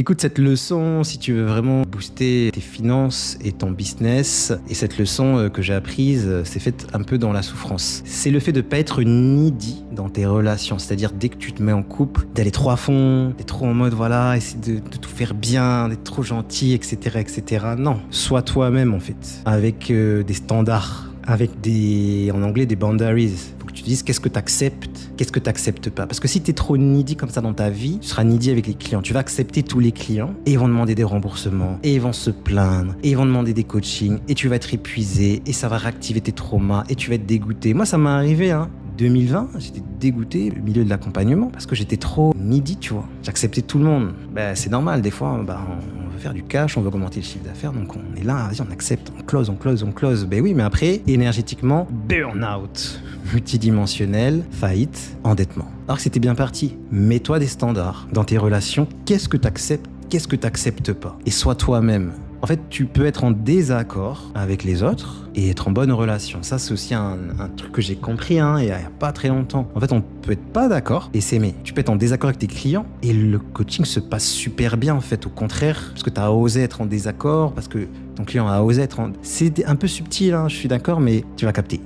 Écoute cette leçon si tu veux vraiment booster tes finances et ton business. Et cette leçon que j'ai apprise, c'est faite un peu dans la souffrance. C'est le fait de pas être needy dans tes relations. C'est-à-dire dès que tu te mets en couple, d'aller trop à fond, d'être trop en mode voilà, essayer de tout faire bien, d'être trop gentil, etc., etc. Non, sois toi-même en fait, avec des standards, avec en anglais des boundaries. Tu dises qu'est-ce que tu acceptes, qu'est-ce que tu n'acceptes pas. Parce que si tu es trop needy comme ça dans ta vie, tu seras needy avec les clients. Tu vas accepter tous les clients et ils vont demander des remboursements, et ils vont se plaindre, et ils vont demander des coachings, et tu vas être épuisé, et ça va réactiver tes traumas, et tu vas être dégoûté. Moi, ça m'est arrivé, 2020, j'étais dégoûté au milieu de l'accompagnement parce que j'étais trop needy, tu vois. J'acceptais tout le monde. C'est normal, des fois, on veut faire du cash, on veut augmenter le chiffre d'affaires, donc on est là, vas-y, on accepte, on close. Oui, mais après, énergétiquement, burn-out, multidimensionnel, faillite, endettement. Alors que c'était bien parti. Mets-toi des standards dans tes relations. Qu'est-ce que tu acceptes, qu'est-ce que tu n'acceptes pas? Et sois toi-même. En fait, tu peux être en désaccord avec les autres et être en bonne relation. Ça, c'est aussi un truc que j'ai compris il n'y a pas très longtemps. En fait, on peut être pas d'accord et s'aimer. Tu peux être en désaccord avec tes clients et le coaching se passe super bien, en fait. Au contraire, parce que tu as osé être en désaccord, parce que ton client a osé être en... C'est un peu subtil, je suis d'accord, mais tu vas capter.